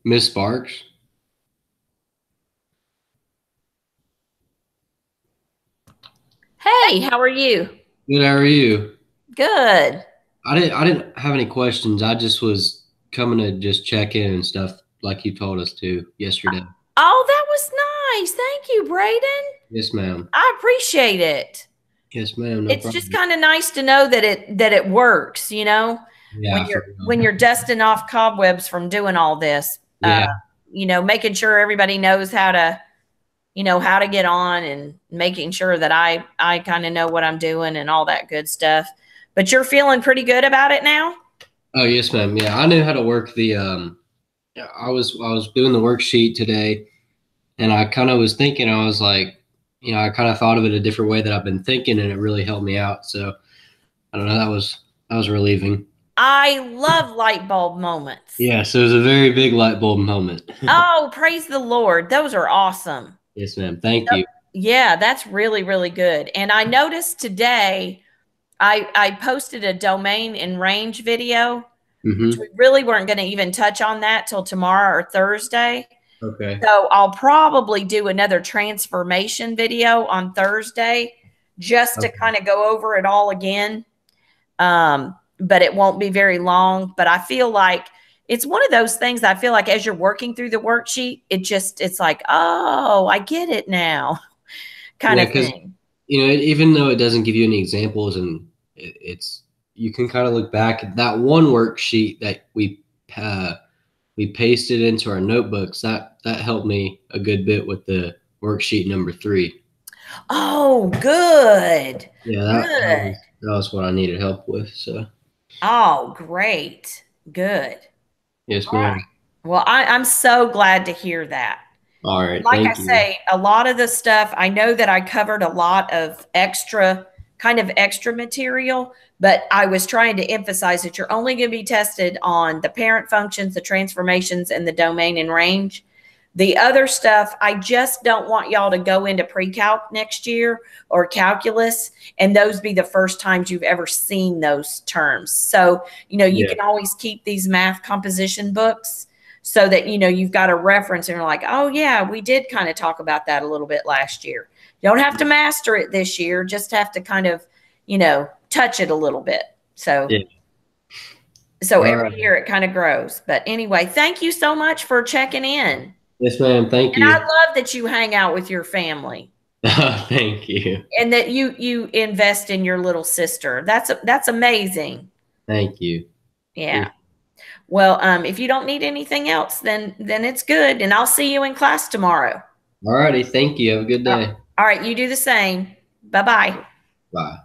Miss Sparks. Hey, how are you? Good, how are you? Good. I didn't have any questions. I just was coming to just check in and stuff like you told us to yesterday. Oh, that was nice. Thank you, Braden. Yes, ma'am. I appreciate it. Yes, ma'am. No It's just problem. kind of nice to know that it works, Yeah, for when real. you're dusting off cobwebs from doing all this. Yeah. Making sure everybody knows how to get on and making sure that I kind of know what I'm doing and all that good stuff. But you're feeling pretty good about it now? Oh, yes, ma'am. Yeah, I knew how to work the yeah, I was doing the worksheet today and I kind of was thinking I was like, I kind of thought of it a different way that I've been thinking and it really helped me out. So, I don't know, that was relieving. I love light bulb moments. Yes, it was a very big light bulb moment. Oh, praise the Lord. Those are awesome. Yes, ma'am. Thank you. Yeah, that's really, really good. And I noticed today I posted a domain and range video, which Mm-hmm. we really weren't going to even touch on that till tomorrow or Thursday. Okay. So I'll probably do another transformation video on Thursday just to Okay. kind of go over it all again. But it won't be very long. But I feel like it's one of those things I feel like as you're working through the worksheet, it's like, oh, I get it now, kind Yeah, of because thing. even though it doesn't give you any examples, and it's you can kind of look back at that one worksheet that we pasted into our notebooks. That helped me a good bit with the worksheet number three. Oh, good. Yeah, Good. that was what I needed help with. So Oh, great. Good. yes, All right. ma'am. Well, I'm so glad to hear that. All And right. like I Thank you. say, a lot of the stuff, I know that I covered a lot of extra material, but I was trying to emphasize that you're only going to be tested on the parent functions, the transformations, and the domain and range. The other stuff, I just don't want y'all to go into pre-calc next year or calculus, and those be the first times you've ever seen those terms. So, you Yeah. can always keep these math composition books so that, you've got a reference and you're like, oh, yeah, we did kind of talk about that a little bit last year. You don't have to master it this year, just have to kind of, touch it a little bit. So, Yeah. so All every right. year it kind of grows. But anyway, thank you so much for checking in. Yes, ma'am. Thank And I you. love that you hang out with your family Thank you. and that you invest in your little sister. That's amazing. Thank you. Yeah. Well, if you don't need anything else, then it's good. And I'll see you in class tomorrow. All righty. Thank you. Have a good day. All right, you do the same. Bye bye. Bye.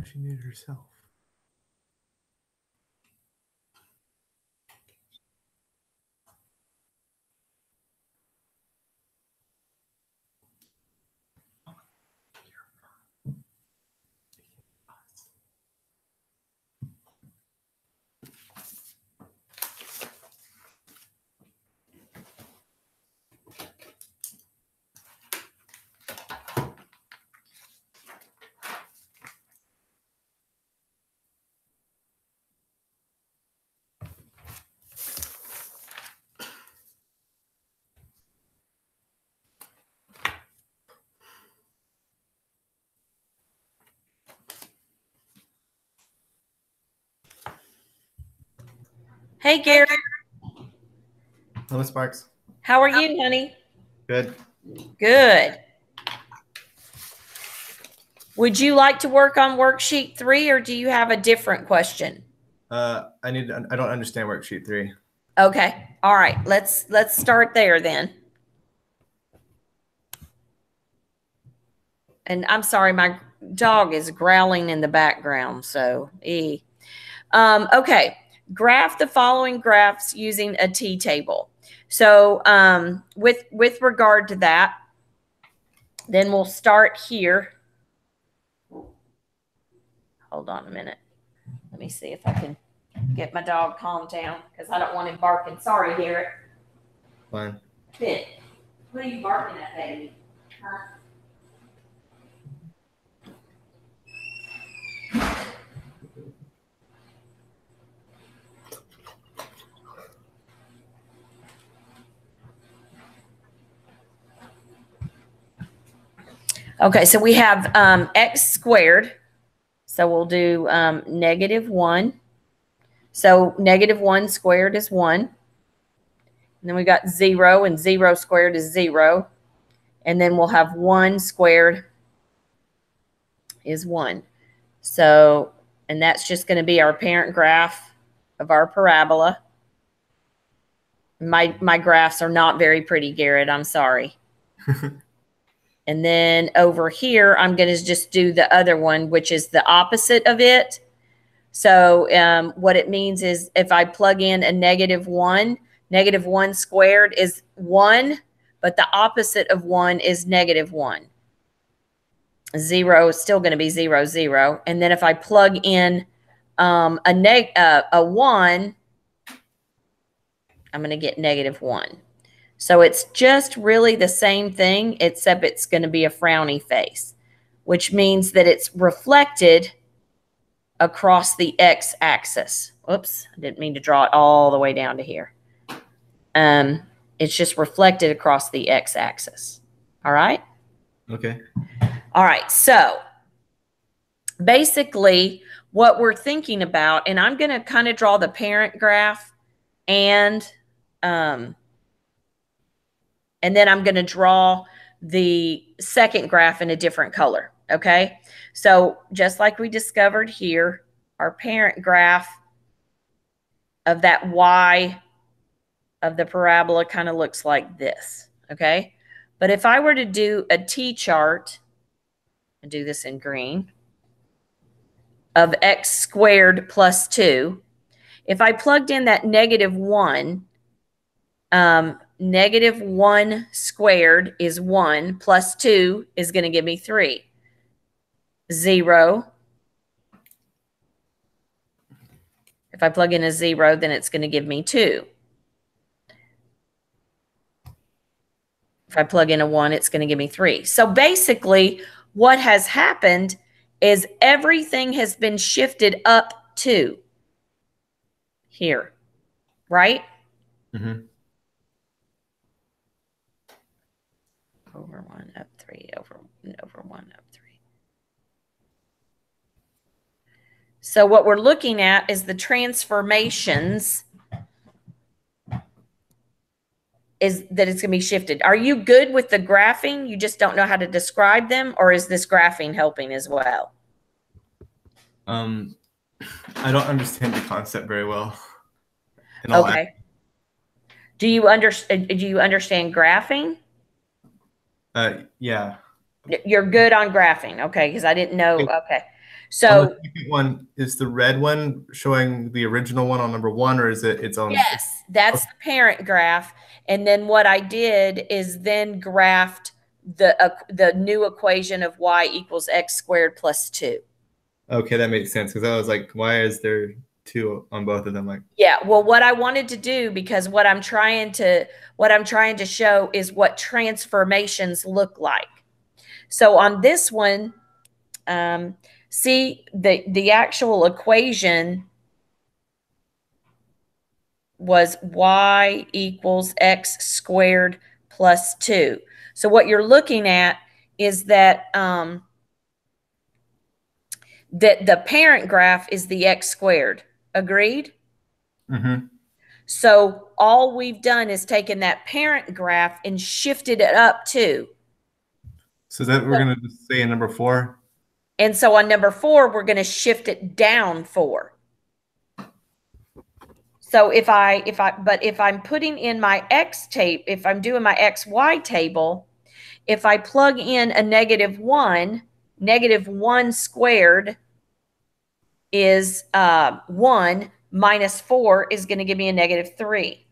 She did it herself. Hey, Gary. Hello, Sparks. How are you, honey? Good. Good. Would you like to work on worksheet 3, or do you have a different question? I don't understand worksheet 3. Okay. All right. Let's start there then. And I'm sorry, my dog is growling in the background. So, okay. Graph the following graphs using a t-table. So, with regard to that, then we'll start here. Hold on a minute. Let me see if I can get my dog calmed down because I don't want him barking. Sorry, Garrett. Fine. Fit. What are you barking at, baby? Huh? Okay, so we have x squared. So we'll do -1. So -1 squared is 1. And then we got 0, and 0 squared is 0. And then we'll have 1 squared is 1. So, and that's just going to be our parent graph of our parabola. My graphs are not very pretty, Garrett. I'm sorry. And then over here, I'm going to just do the other one, which is the opposite of it. So what it means is if I plug in a -1, -1 squared is 1, but the opposite of 1 is -1. 0 is still going to be 0, 0. And then if I plug in a 1, I'm going to get -1. So it's just really the same thing, except it's going to be a frowny face, which means that it's reflected across the x-axis. Oops, I didn't mean to draw it all the way down to here. It's just reflected across the x-axis. All right? Okay. All right, so basically what we're thinking about, and I'm going to kind of draw the parent graph and then I'm going to draw the second graph in a different color, okay? So just like we discovered here, our parent graph of that y of the parabola kind of looks like this, okay? But if I were to do a t-chart, and do this in green, of x squared plus 2, if I plugged in that -1, -1 squared is 1, plus 2 is going to give me 3. 0. If I plug in a 0, then it's going to give me 2. If I plug in a 1, it's going to give me 3. So basically, what has happened is everything has been shifted up to here, right? Mm-hmm. Over 1, up 3, over 1, up 3. So what we're looking at is the transformations is that it's going to be shifted. Are you good with the graphing? You just don't know how to describe them, or is this graphing helping as well? I don't understand the concept very well. Okay. Do you understand graphing? Yeah. You're good on graphing. Okay, because I didn't know. Okay. So on the second one, is the red one showing the original one on number 1, or is it its own? Yes, that's the parent graph. And then what I did is then graphed the new equation of y equals x squared plus 2. Okay, that makes sense, because I was like, why is there 2 on both of them? Like, yeah, well, what I wanted to do, because what I'm trying to show is what transformations look like. So on this one, see the actual equation was y equals x squared plus 2. So what you're looking at is that that the parent graph is the x squared. Agreed? mm-hmm. So all we've done is taken that parent graph and shifted it up 2. So that we're going to just say in number 4? And so on number 4, we're going to shift it down 4. So if I'm putting in my x tape, if I'm doing my xy table, if I plug in a -1, -1 squared is 1 minus 4 is going to give me a -3.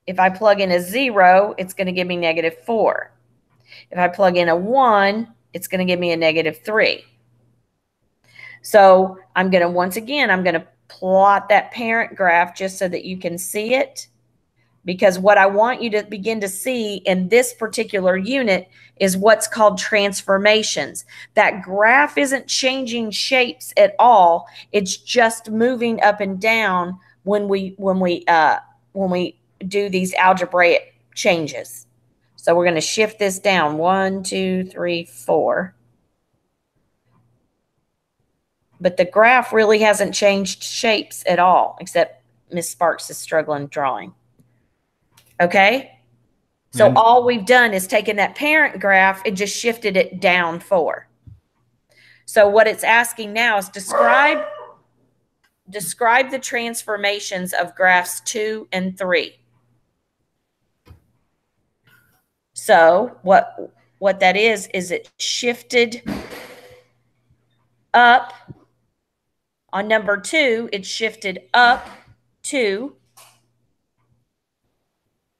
If I plug in a 0, it's going to give me -4. If I plug in a 1, it's going to give me a -3. So I'm going to, once again, I'm going to plot that parent graph just so that you can see it. Because what I want you to begin to see in this particular unit is what's called transformations. That graph isn't changing shapes at all. It's just moving up and down when we do these algebraic changes. So we're going to shift this down 1, 2, 3, 4. But the graph really hasn't changed shapes at all, except Miss Sparks is struggling drawing. Okay? So all we've done is taken that parent graph and just shifted it down 4. So what it's asking now is describe the transformations of graphs 2 and 3. So what that is it shifted up. On number 2, it shifted up 2.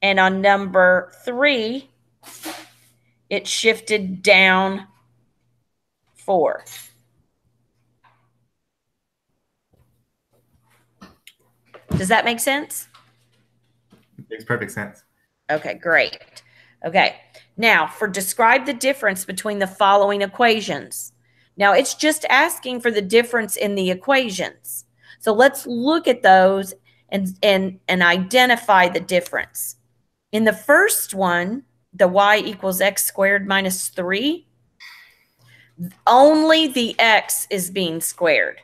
And on number 3, it shifted down 4. Does that make sense? It makes perfect sense. Okay, great. Okay, now for describe the difference between the following equations. Now it's just asking for the difference in the equations. So let's look at those and identify the difference. In the first one, the y equals x squared minus 3, only the x is being squared.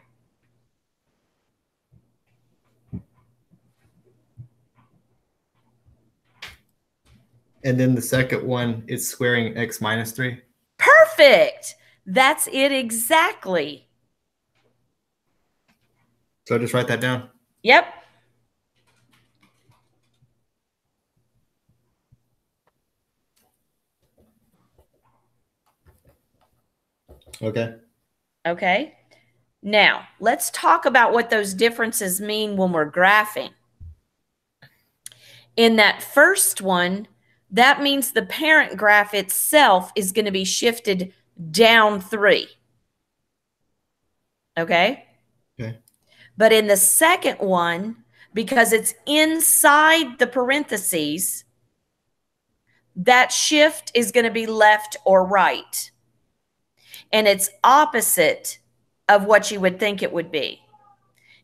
And then the second one is squaring x minus 3. Perfect. That's it exactly. So just write that down. Yep. Okay. Okay. Now, let's talk about what those differences mean when we're graphing. In that first one, that means the parent graph itself is going to be shifted down 3. Okay? Okay. But in the second one, because it's inside the parentheses, that shift is going to be left or right. And it's opposite of what you would think it would be.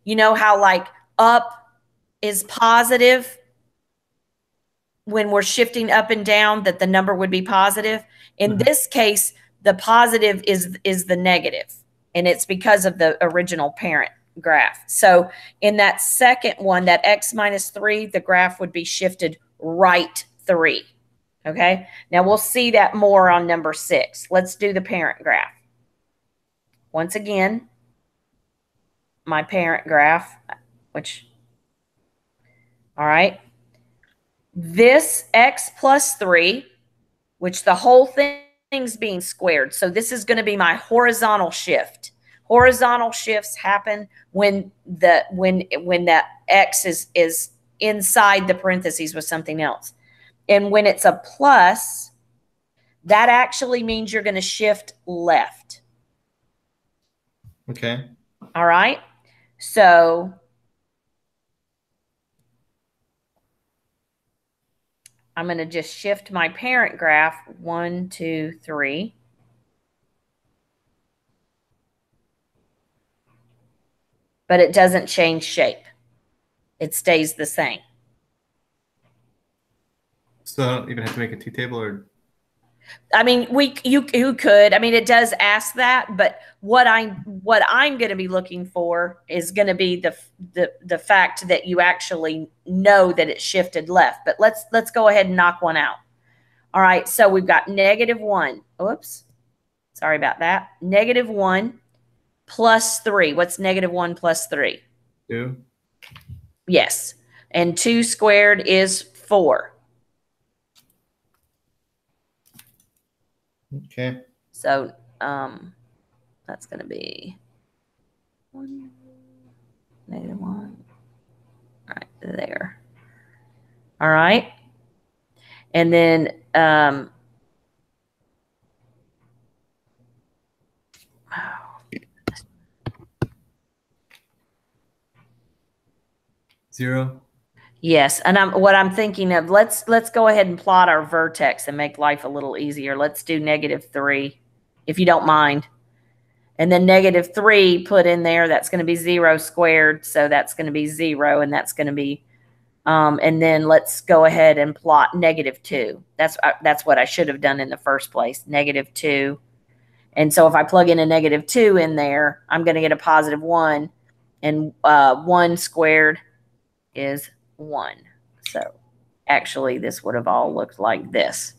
You know how like up is positive when we're shifting up and down, that the number would be positive? In this case, the positive is the negative, and it's because of the original parent graph. So in that second one, that x minus 3, the graph would be shifted right 3. Okay. Now we'll see that more on number 6. Let's do the parent graph. Once again, my parent graph, which, all right, this x plus 3, which the whole thing's being squared. So this is going to be my horizontal shift. Horizontal shifts happen when the x is inside the parentheses with something else. And when it's a plus, that actually means you're going to shift left. Okay. All right. So I'm going to just shift my parent graph 1, 2, 3. But it doesn't change shape. It stays the same. So I don't even have to make a t-table, or I mean, you could. I mean, it does ask that, but what I'm going to be looking for is going to be the fact that you actually know that it shifted left. But let's go ahead and knock one out. All right, so we've got -1. Oops. Sorry about that. -1 plus 3. What's -1 plus 3? 2. Yes. And 2 squared is 4. Okay. So that's going to be 1, -1. All right, there. All right. And then 0. yes, and what I'm thinking of, let's go ahead and plot our vertex and make life a little easier. Let's do -3, if you don't mind. And then -3 put in there, that's going to be 0 squared, so that's going to be 0, and that's going to be and then let's go ahead and plot -2. That's what I should have done in the first place, -2. And so if I plug in a -2 in there, I'm going to get a +1, and 1 squared is 1. So actually, this would have all looked like this.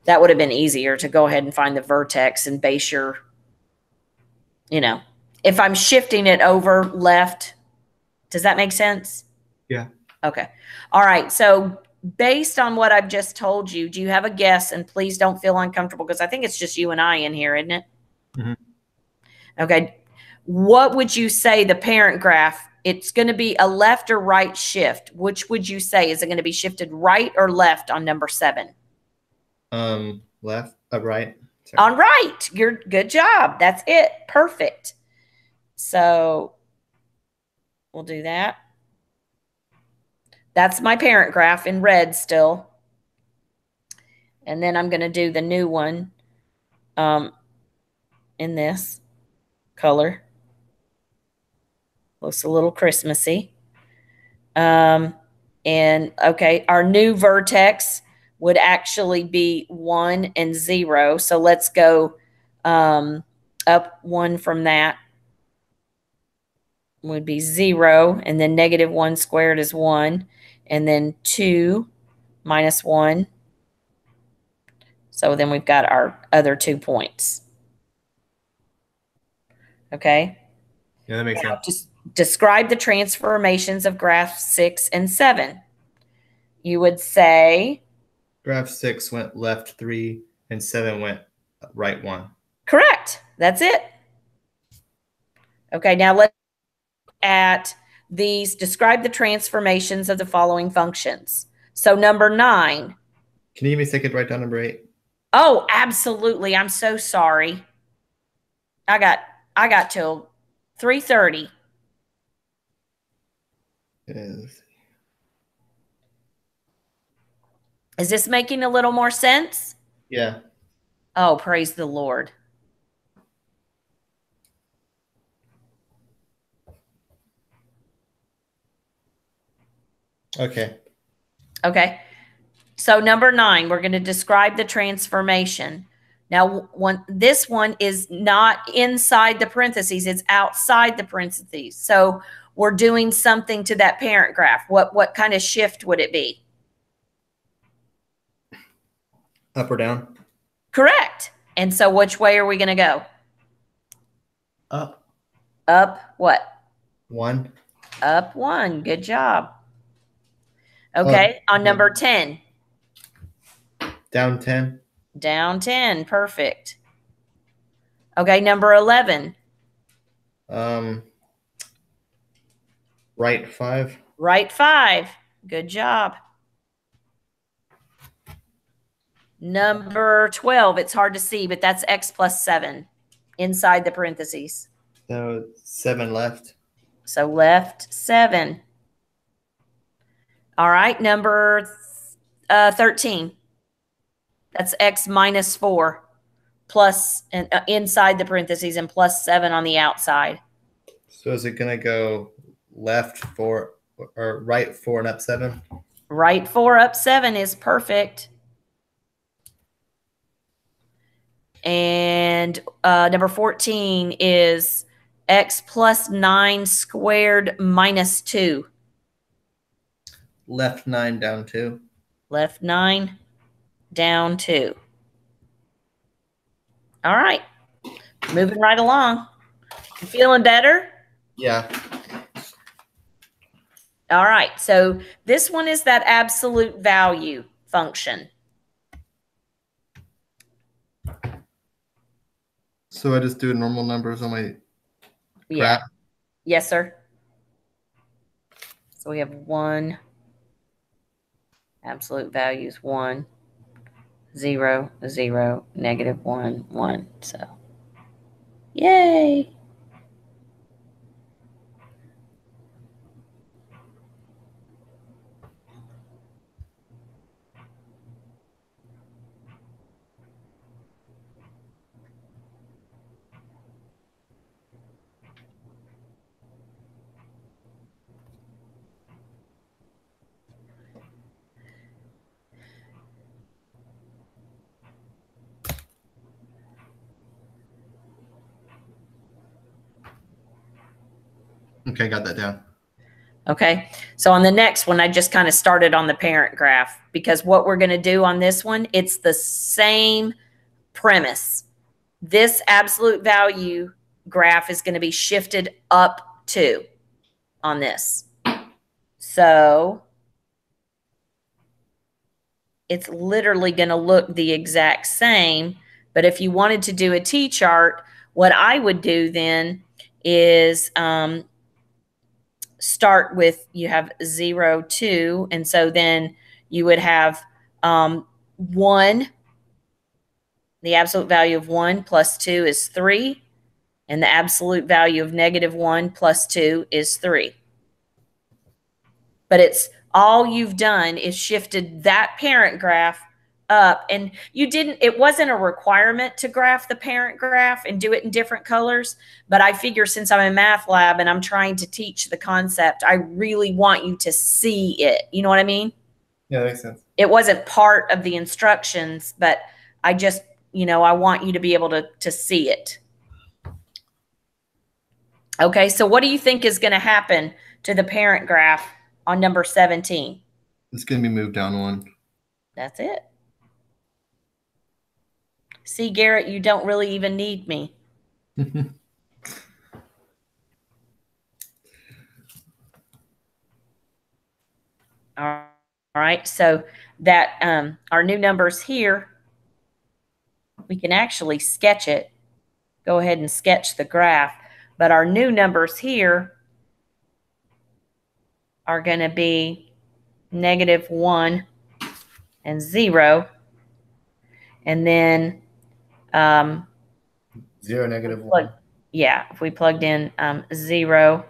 That would have been easier to go ahead and find the vertex and base your, if I'm shifting it over left, does that make sense? Yeah. Okay. All right. So based on what I've just told you, do you have a guess? And please don't feel uncomfortable, because I think it's just you and I in here, isn't it? Mm-hmm. Okay. What would you say the parent graph, it's going to be a left or right shift? Which would you say? Is it going to be shifted right or left on number 7? Left, right. Sorry. On right. You're good job. That's it. Perfect. So we'll do that. That's my parent graph in red still. And then I'm going to do the new one in this color. Looks a little Christmassy. And okay, our new vertex would actually be 1 and 0. So let's go up 1 from that. Would be 0, and then -1 squared is 1, and then 2 minus 1. So then we've got our other 2 points. Okay? Yeah, that makes sense. Just describe the transformations of graph 6 and 7. You would say? Graph 6 went left 3, and 7 went right 1. Correct. That's it. Okay, now let's look at these. Describe the transformations of the following functions. So number 9. Can you give me a second to write down number 8? Oh, absolutely. I'm so sorry. I got till 3:30. Is this making a little more sense? Yeah. Oh, praise the Lord. Okay. Okay. So number 9, we're going to describe the transformation. Now, this one is not inside the parentheses. It's outside the parentheses. So we're doing something to that parent graph. What kind of shift would it be? Up or down? Correct. And so which way are we going to go? Up. Up what? 1. Up 1. Good job. Okay. On number 10. Down 10. Down 10. Perfect. Okay. Number 11. Right 5. Right 5. Good job. Number 12. It's hard to see, but that's x plus 7 inside the parentheses. So 7 left. So left 7. All right. Number 13. That's x minus 4 plus and inside the parentheses and plus 7 on the outside. So is it going to go left 4 or right 4 and up 7? Right 4 up 7 is perfect. And number 14 is x plus 9 squared minus 2. Left 9 down 2. Left 9 down 2. All right. Moving right along. You feeling better? Yeah. All right. So this one is that absolute value function. So I just do normal numbers on my Yeah. graph? Yes, sir. So we have 1. Absolute values 1, 0, 0, negative 1, 1. So, yay. Okay, got that down. Okay. So on the next one, I just kind of started on the parent graph because what we're going to do on this one, it's the same premise. This absolute value graph is going to be shifted up 2 on this. So it's literally going to look the exact same. But if you wanted to do a T-chart, what I would do then is start with, you have 0, 2. And so then you would have 1. The absolute value of 1 plus 2 is 3. And the absolute value of negative 1 plus 2 is 3. But it's all you've done is shifted that parent graph up. And you didn't, it wasn't a requirement to graph the parent graph and do it in different colors. But I figure since I'm in math lab and I'm trying to teach the concept, I really want you to see it. You know what I mean? Yeah, that makes sense. It wasn't part of the instructions, but I just, I want you to be able to see it. Okay, so what do you think is going to happen to the parent graph on number 17? It's going to be moved down 1. That's it. See, Garrett, you don't really even need me. All right, so that our new numbers here, we can actually sketch it. Go ahead and sketch the graph. But our new numbers here are going to be negative 1 and 0. And then 0, negative 1. Yeah, if we plugged in 0,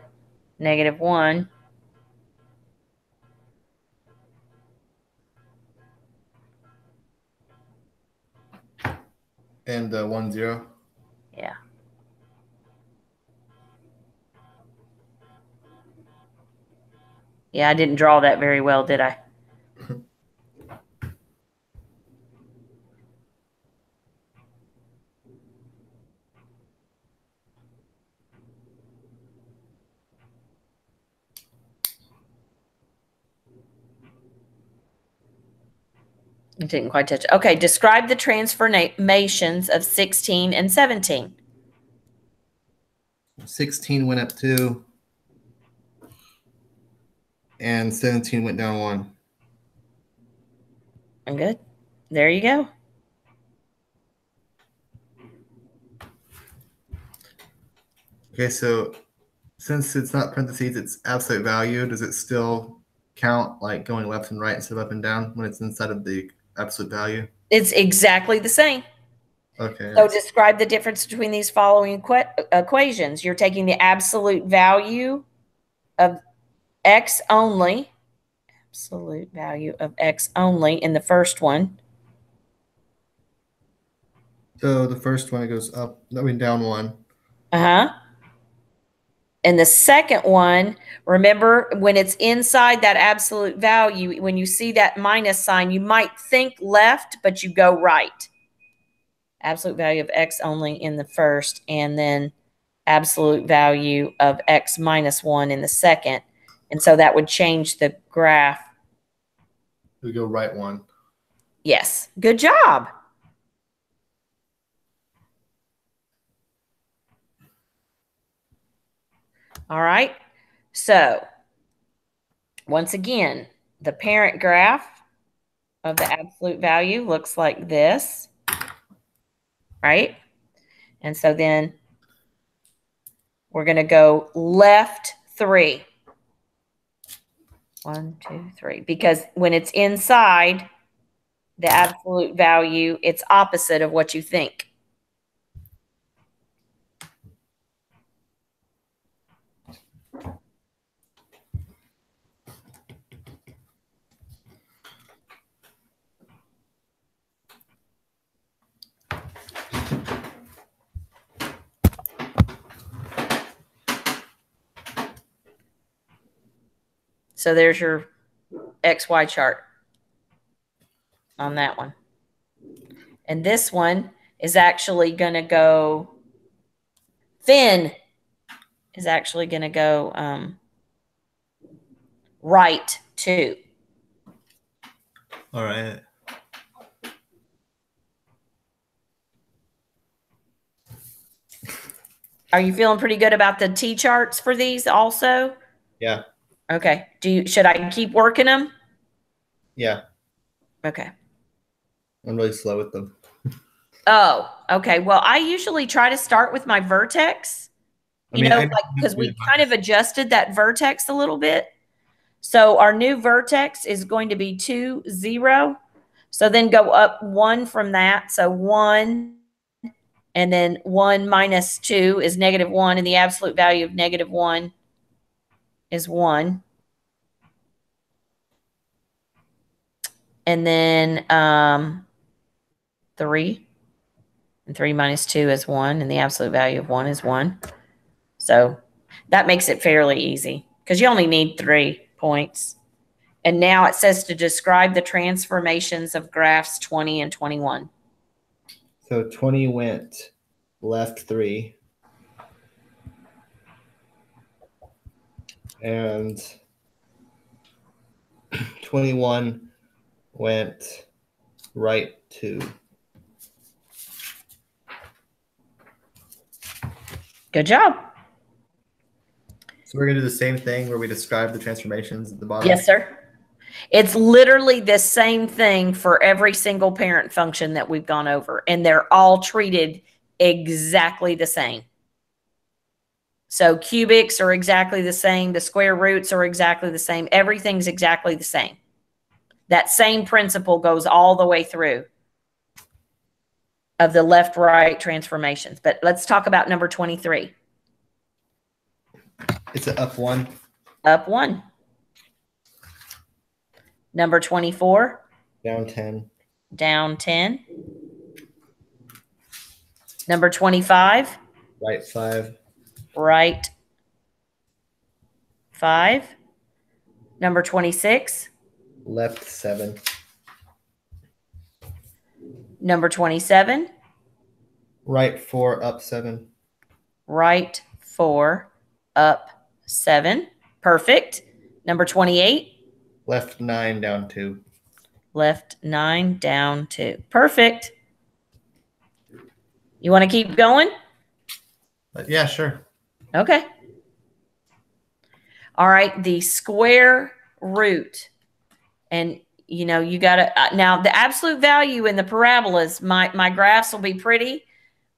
negative 1. And 1, 0. Yeah. Yeah, I didn't draw that very well, did I? It didn't quite touch. Okay, describe the transformations of 16 and 17. 16 went up 2, and 17 went down 1. I'm good. There you go. Okay, so since it's not parentheses, it's absolute value. Does it still count like going left and right instead of up and down when it's inside of the absolute value? It's exactly the same. Okay. So describe the difference between these following equations. You're taking the absolute value of x only, absolute value of x only in the first one. So the first one, it goes up, down 1. Uh-huh. And the second one, remember, when it's inside that absolute value, when you see that minus sign, you might think left, but you go right. Absolute value of x only in the first, and then absolute value of x minus 1 in the second. And so that would change the graph. We go right 1. Yes. Good job. All right. So once again, the parent graph of the absolute value looks like this, right? And so then we're going to go left 3. 1, 2, 3. Because when it's inside the absolute value, it's opposite of what you think. So there's your XY chart on that one. And this one is actually going to go, thin is actually going to go right 2. All right. Are you feeling pretty good about the T charts for these also? Yeah. Okay. Should I keep working them? Yeah. Okay. I'm really slow with them. Oh, okay. Well, I usually try to start with my vertex, because we kind of adjusted that vertex a little bit. So our new vertex is going to be 2, 0. So then go up 1 from that. So 1, and then 1 minus 2 is -1, and the absolute value of -1 is 1. And then 3, and 3 minus 2 is 1, and the absolute value of 1 is 1. So that makes it fairly easy because you only need 3 points. And now it says to describe the transformations of graphs 20 and 21. So 20 went left 3. And 21 went right 2. Good job. So we're going to do the same thing where we describe the transformations at the bottom? Yes, sir. It's literally the same thing for every single parent function that we've gone over, and they're all treated exactly the same. So cubics are exactly the same. The square roots are exactly the same. Everything's exactly the same. That same principle goes all the way through of the left-right transformations. But let's talk about number 23. It's an up 1. Up 1. Number 24. Down 10. Down 10. Number 25. Right 5. Right 5. Number 26. Left 7. Number 27. Right 4, up 7. Right 4, up 7. Perfect. Number 28. Left 9, down 2. left 9, down 2. Perfect. You want to keep going? Yeah, sure. Okay. All right, the square root. And you know, you got to now the absolute value in the parabolas, my graphs will be pretty.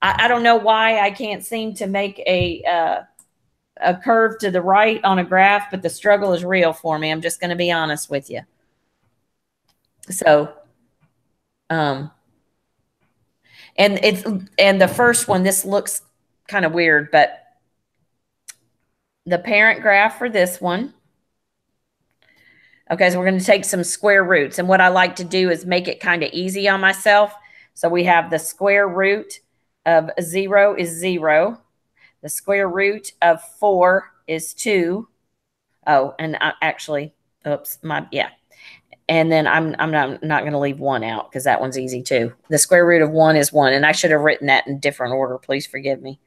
I don't know why I can't seem to make a curve to the right on a graph, but the struggle is real for me. I'm just going to be honest with you. So, and the first one, this looks kind of weird, but the parent graph for this one. Okay, so we're going to take some square roots. And what I like to do is make it kind of easy on myself. So we have the square root of 0 is 0. The square root of 4 is 2. Oh, and actually, oops, yeah. And then I'm not going to leave 1 out because that one's easy too. The square root of 1 is 1. And I should have written that in different order. Please forgive me.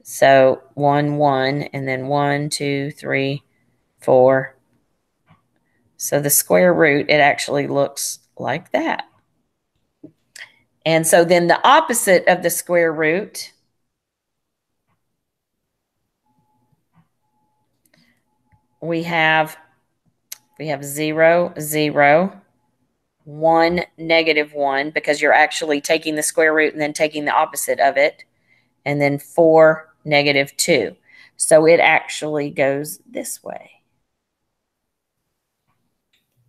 So 1, 1, and then 1, 2, 3, 4. So the square root, it actually looks like that. And so then the opposite of the square root, we have 0, 0, 1, negative 1, because you're actually taking the square root and then taking the opposite of it. And then 4, negative 2. So it actually goes this way.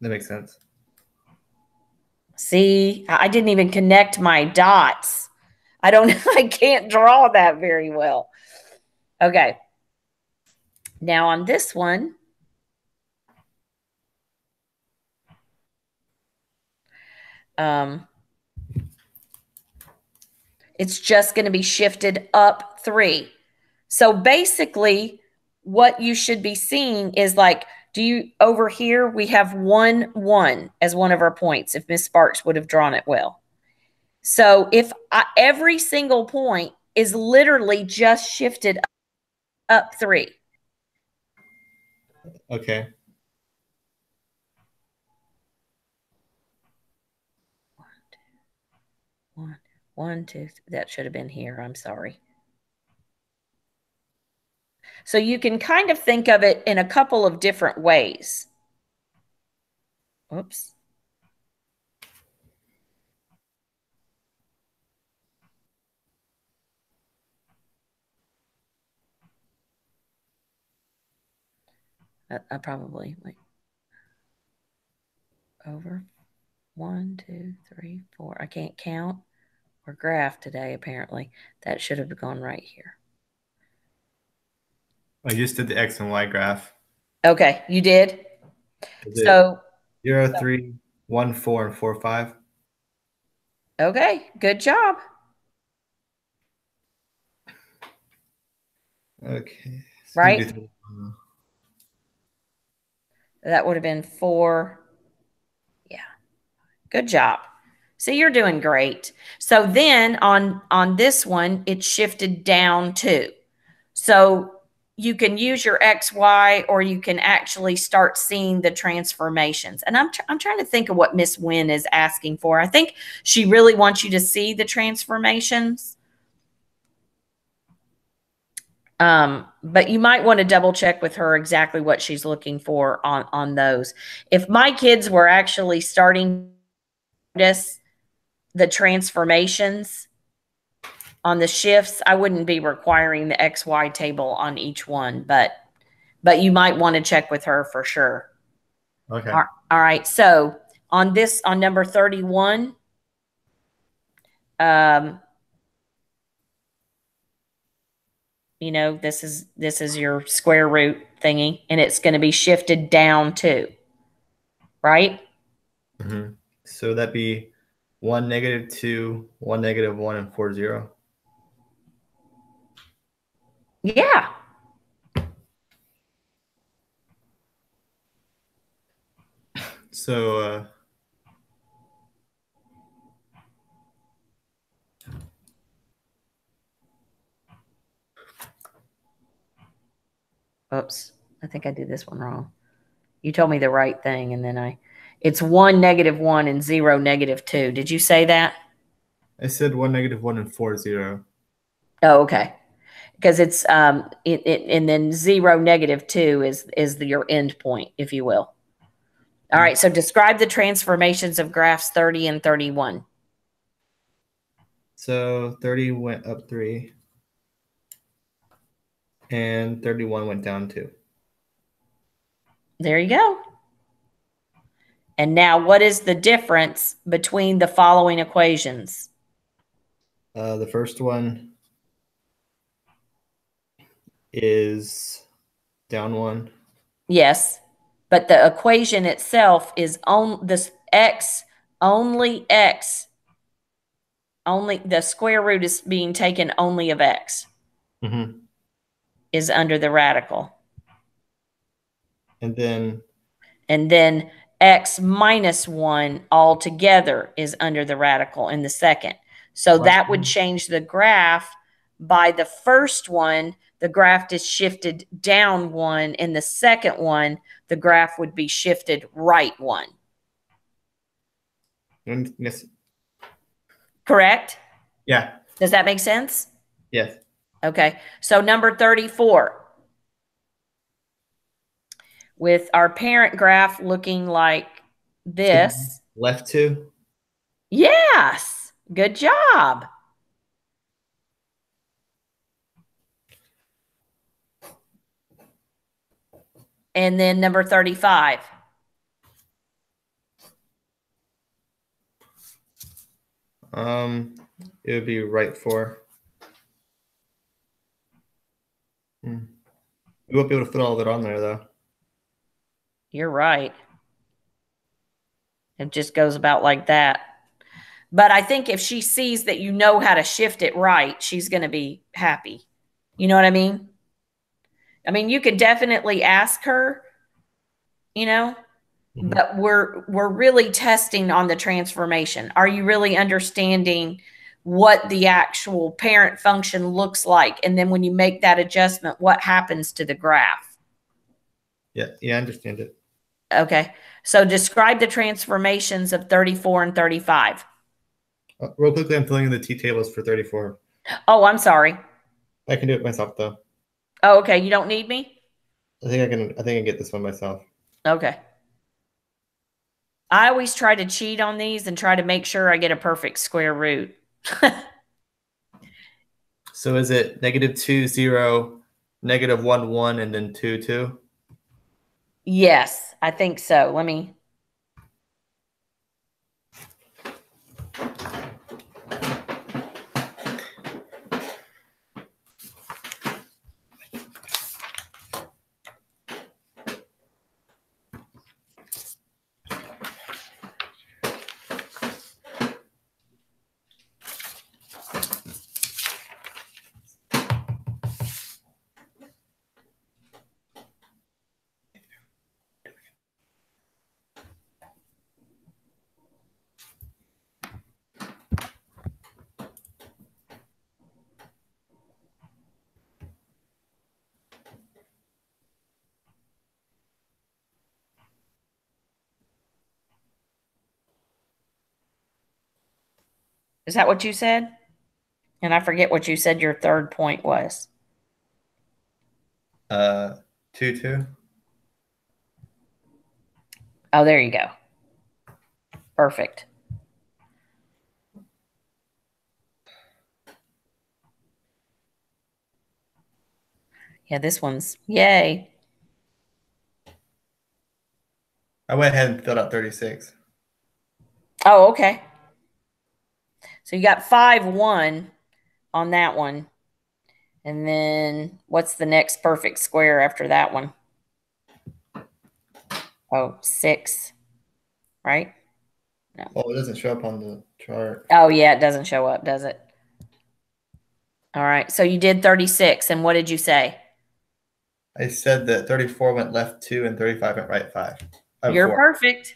That makes sense. See, I didn't even connect my dots. I can't draw that very well. Okay. Now on this one, it's just going to be shifted up 3. So basically, what you should be seeing is like, over here, we have 1, 1 as one of our points, if Miss Sparks would have drawn it well. So if every single point is literally just shifted up 3. Okay. One, two. That should have been here. I'm sorry. So you can kind of think of it in a couple of different ways. Oops. I probably wait. Over 1, 2, 3, 4. I can't count or graph today, apparently. That should have gone right here. I just did the X and Y graph. Okay, you did? So 0, 3, 1, 4, and 4, 5. Okay, good job. Okay. So Right? That would have been 4. Yeah. Good job. See, you're doing great. So then on this one, it shifted down 2. So you can use your XY, or you can actually start seeing the transformations. And I'm trying to think of what Miss Wynn is asking for. I think she really wants you to see the transformations. But you might want to double check with her exactly what she's looking for on those. If my kids were actually starting to notice the transformations on the shifts, I wouldn't be requiring the XY table on each one, but you might want to check with her for sure. Okay. All right. So on number 31, you know, this is your square root thingy, and it's going to be shifted down 2, right? Mm-hmm. So that'd be 1, negative 2, 1, negative 1, and 4, 0. Yeah. So Oops. I think I did this one wrong. You told me the right thing, and then It's 1, -1, and 0, -2. Did you say that? I said 1, -1, and 4, 0. Oh, okay. Because it's and then 0, -2 is your end point, if you will. All right. So describe the transformations of graphs 30 and 31. So 30 went up 3, and 31 went down 2. There you go. And now, what is the difference between the following equations? The first one is down 1. Yes, but the equation itself is on this x, only the square root is being taken only of x Mm-hmm. is under the radical. And then x minus 1 altogether is under the radical in the second. So that would change the graph. By the first one, the graph is shifted down 1. In the second one, the graph would be shifted right 1. yes. Correct? Yeah. Does that make sense? Yes. Okay. So number 34. With our parent graph looking like this. Left 2. Yes. Good job. And then number 35. It would be right 4. We won't be able to fit all of it on there, though. You're right. It just goes about like that. But I think if she sees that you know how to shift it right, she's going to be happy. You know what I mean? I mean, you could definitely ask her, you know, but we're really testing on the transformation. Are you really understanding what the actual parent function looks like? And then when you make that adjustment, what happens to the graph? Yeah, I understand it. Okay. So describe the transformations of 34 and 35. Real quickly, I'm filling in the t-tables for 34. Oh, I'm sorry. I can do it myself, though. Oh, okay. You don't need me? I think I can get this one myself. Okay. I always try to cheat on these and try to make sure I get a perfect square root. So is it -2, 0, -1, 1, and then 2, 2? Yes, I think so. Let me. Is that what you said? And I forget what you said your third point was. 2, 2. Oh, there you go. Perfect. Yeah, this one's yay. I went ahead and filled out 36. Oh, okay. So you got 5, 1 on that one. And then what's the next perfect square after that one? Oh, 6, right? No. Oh, it doesn't show up on the chart. Oh, yeah, it doesn't show up, does it? All right. So you did 36. And what did you say? I said that 34 went left 2 and 35 went right 5. You're 4. perfect.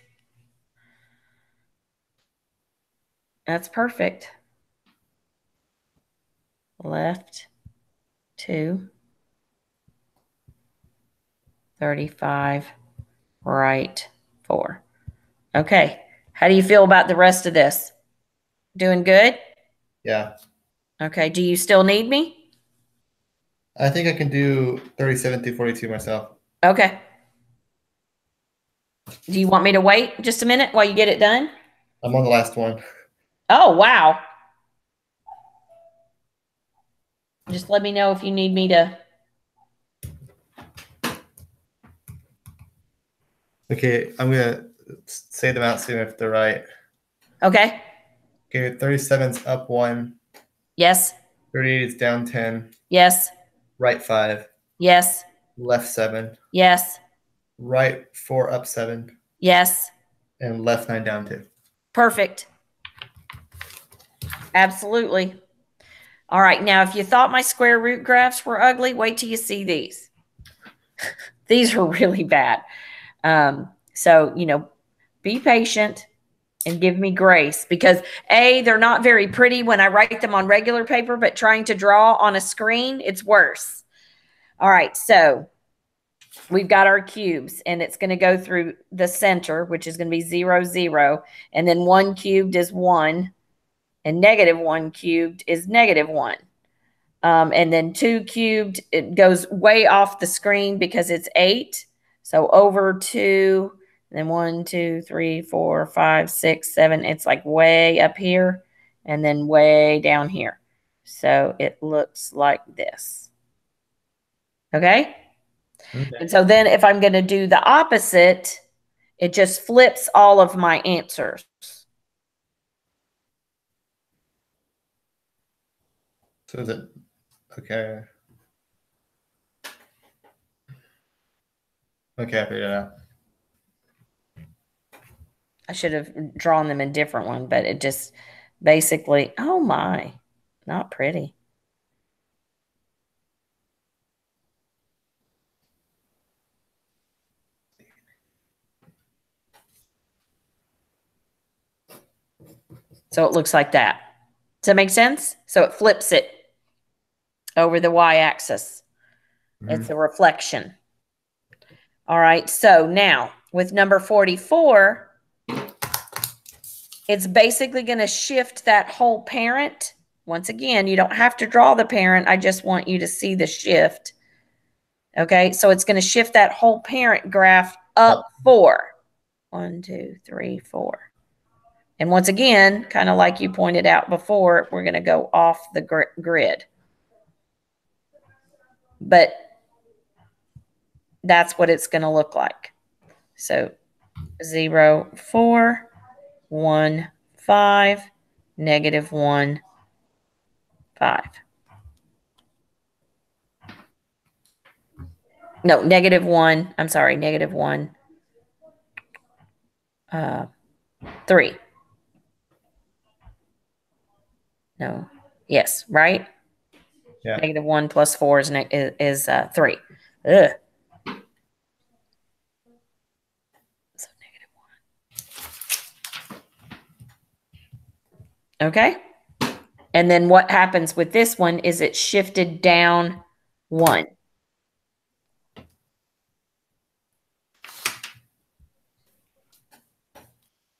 That's perfect. Left 2, 35, right 4. Okay. How do you feel about the rest of this? Doing good? Yeah. Okay. Do you still need me? I think I can do 37 through 42 myself. Okay. Do you want me to wait just a minute while you get it done? I'm on the last one. Oh, wow. Just let me know if you need me to. Okay, I'm gonna say them out soon if they're right. Okay. Okay, 37's up 1. Yes. 38 is down 10. Yes. Right 5. Yes. Left 7. Yes. Right 4 up 7. Yes. And left 9 down 2. Perfect. Absolutely. All right. Now, if you thought my square root graphs were ugly, wait till you see these. These are really bad. So, be patient and give me grace because they're not very pretty when I write them on regular paper, but trying to draw on a screen, it's worse. All right. So we've got our cubes and it's going to go through the center, which is going to be 0, 0. And then 1 cubed is 1 and negative 1 cubed is negative 1. And then 2 cubed, it goes way off the screen because it's 8. So over 2, then 1, 2, 3, 4, 5, 6, 7. It's like way up here and then way down here. So it looks like this. Okay? And so then if I'm going to do the opposite, it just flips all of my answers. So is it okay? Okay, I figured it out. I should have drawn them in a different one, but it just basically, oh my, not pretty. So it looks like that. Does that make sense? So it flips it over the y-axis. It's a reflection. All right. So now with number 44, it's basically going to shift that whole parent. Once again, you don't have to draw the parent. I just want you to see the shift. Okay. So it's going to shift that whole parent graph up 4. 1, 2, 3, 4. And once again, kind of like you pointed out before, we're going to go off the grid. But that's what it's going to look like. So 0, 4, 1, 5, negative 1, 5. No, negative 1. I'm sorry, negative 1, 3. No. Yes, right? Yeah. Negative 1 plus 4 is 3. Ugh. So negative 1. Okay. And then what happens with this one is it shifted down 1.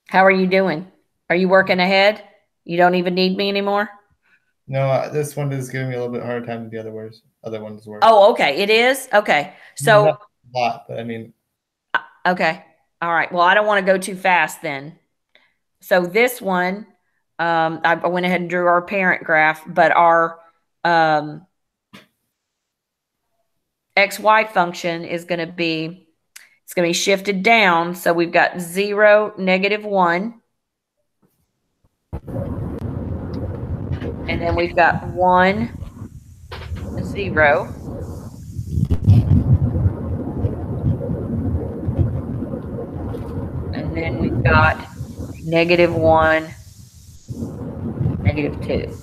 How are you doing? Are you working ahead? You don't even need me anymore? No, this one is giving me a little bit harder time than the other ones were. Oh, okay. It is? Okay. So not a lot, but I mean. Okay. All right. Well, I don't want to go too fast then. So this one, I went ahead and drew our parent graph, but our XY function is going to be, it's going to be shifted down. So we've got 0, negative 1. And then we've got 1, 0. And then we've got negative 1, negative 2.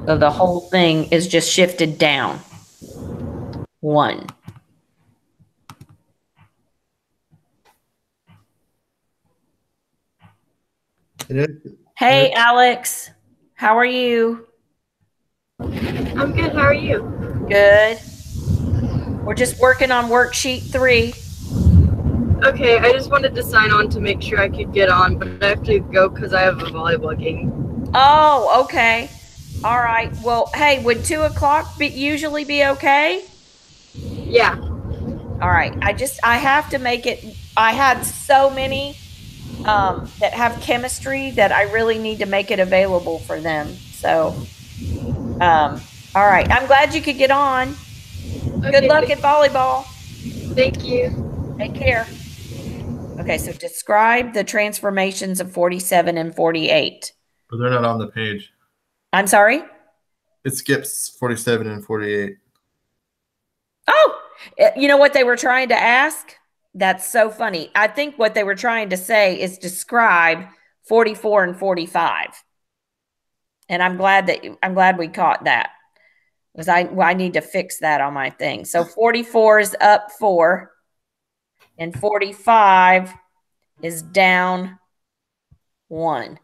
So the whole thing is just shifted down 1. Hey, Alex. How are you? I'm good. How are you? Good. We're just working on worksheet 3. Okay, I just wanted to sign on to make sure I could get on, but I have to go because I have a volleyball game. Oh, okay. All right. Well, hey, would 2 o'clock usually be okay? Yeah. All right. I have to make it. I had so many that have chemistry that I really need to make it available for them. So, all right. I'm glad you could get on. Okay, Good luck at volleyball. Thank you. Take care. Okay. So describe the transformations of 47 and 48. But they're not on the page. I'm sorry? It skips 47 and 48. Oh, you know what they were trying to ask? That's so funny. I think what they were trying to say is describe 44 and 45. And I'm glad we caught that. Because I need to fix that on my thing. So 44 is up 4 and 45 is down 1.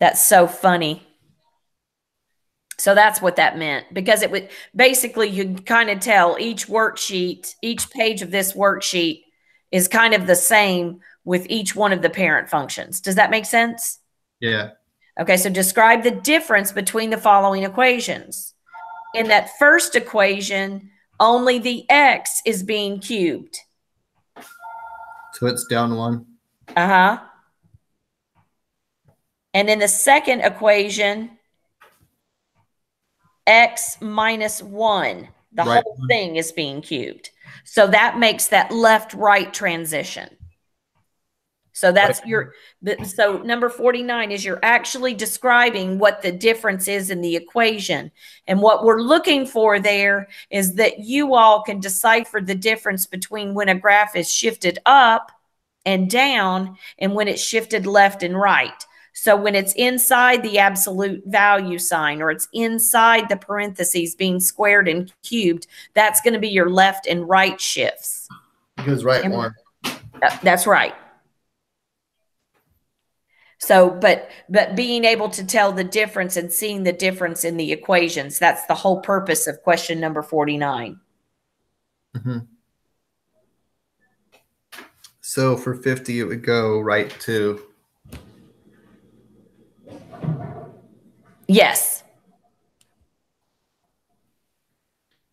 That's so funny. So that's what that meant, because it would basically, you kind of tell each worksheet, each page of this worksheet is kind of the same with each one of the parent functions. Does that make sense? Yeah. Okay, so describe the difference between the following equations. In that first equation, only the x is being cubed. So it's down 1. Uh-huh. And in the second equation, x minus 1, the Right. whole thing is being cubed. So that makes that left-right transition. So that's so number 49 is you're actually describing what the difference is in the equation. And what we're looking for there is that you all can decipher the difference between when a graph is shifted up and down and when it's shifted left and right. So when it's inside the absolute value sign, or it's inside the parentheses being squared and cubed, that's going to be your left and right shifts. Because right and 1. That's right. So, but being able to tell the difference and seeing the difference in the equations, that's the whole purpose of question number 49. Mm-hmm. So for 50, it would go right to. Yes.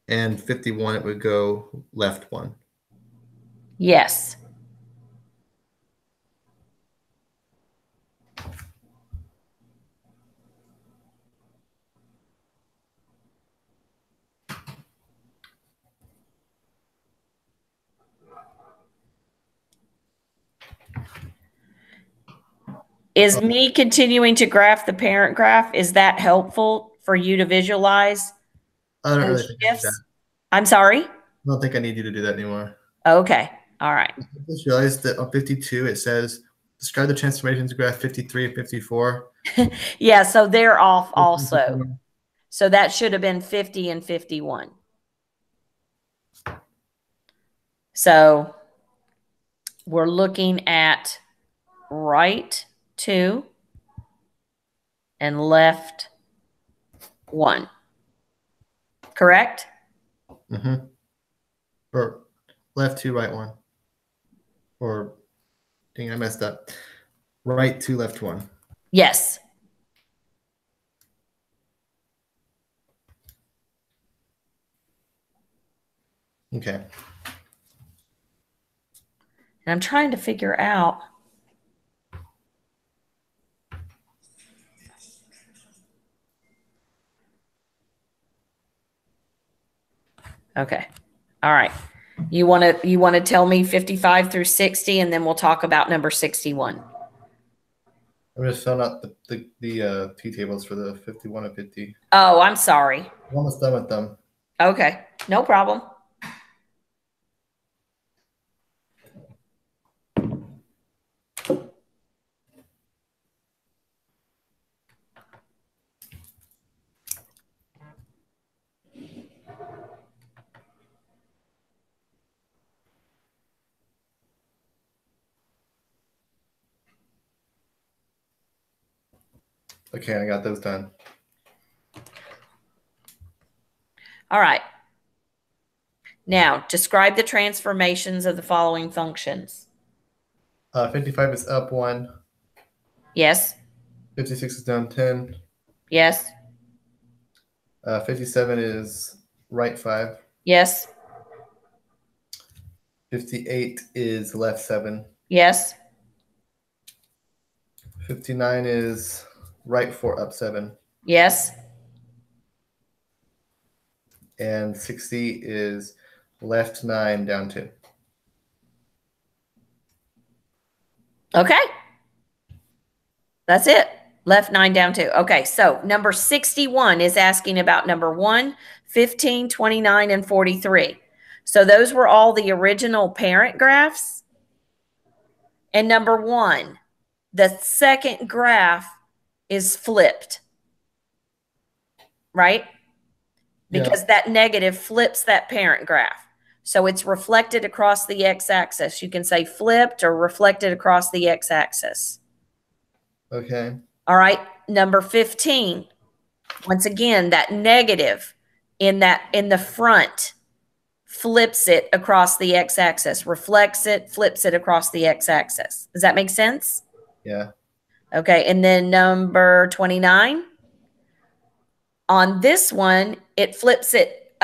And 51, it would go left 1. Yes. Is me continuing to graph the parent graph, is that helpful for you to visualize? I don't really think I need that. I'm sorry? I don't think I need you to do that anymore. Okay. All right. I just realized that on 52, it says, describe the transformations of graph 53 and 54. Yeah, so they're off also. So that should have been 50 and 51. So we're looking at right 2 and left 1. Correct? Mm-hmm. Or left 2, right 1. Or, dang, I messed up. Right 2, left 1. Yes. Okay. And I'm trying to figure out. Okay. All right. You want to tell me 55 through 60, and then we'll talk about number 61. I'm just filling out the T tables for the 51 and 50. Oh, I'm sorry. I'm almost done with them. Okay. No problem. Okay, I got those done. All right. Now, describe the transformations of the following functions. 55 is up 1. Yes. 56 is down 10. Yes. 57 is right 5. Yes. 58 is left 7. Yes. 59 is right 4 up 7. Yes. And 60 is left 9 down 2. Okay. That's it. Left 9 down 2. Okay, so number 61 is asking about number 1, 15, 29, and 43. So those were all the original parent graphs. And number 1, the second graph is flipped, right? Because that negative flips that parent graph. So it's reflected across the x-axis. You can say flipped or reflected across the x-axis. Okay. All right, number 15. Once again, that negative in the front flips it across the x-axis, reflects it, flips it across the x-axis. Does that make sense? Yeah. Okay, and then number 29. On this one, it flips it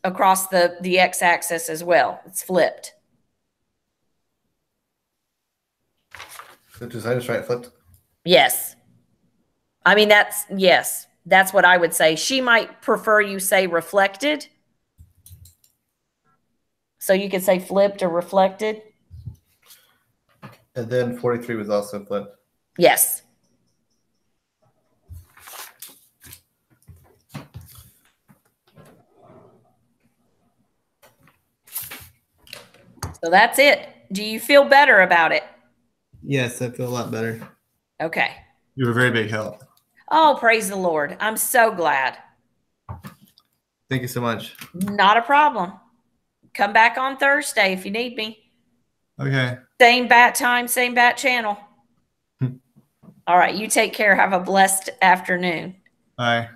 across the x-axis as well. It's flipped. So I just write flipped? Yes. I mean, yes, that's what I would say. She might prefer you say reflected. So you could say flipped or reflected. And then 43 was also flipped. Yes. So that's it. Do you feel better about it? Yes, I feel a lot better. Okay. You were a very big help. Oh, praise the Lord. I'm so glad. Thank you so much. Not a problem. Come back on Thursday if you need me. Okay. Same bat time, same bat channel. All right. You take care. Have a blessed afternoon. Bye.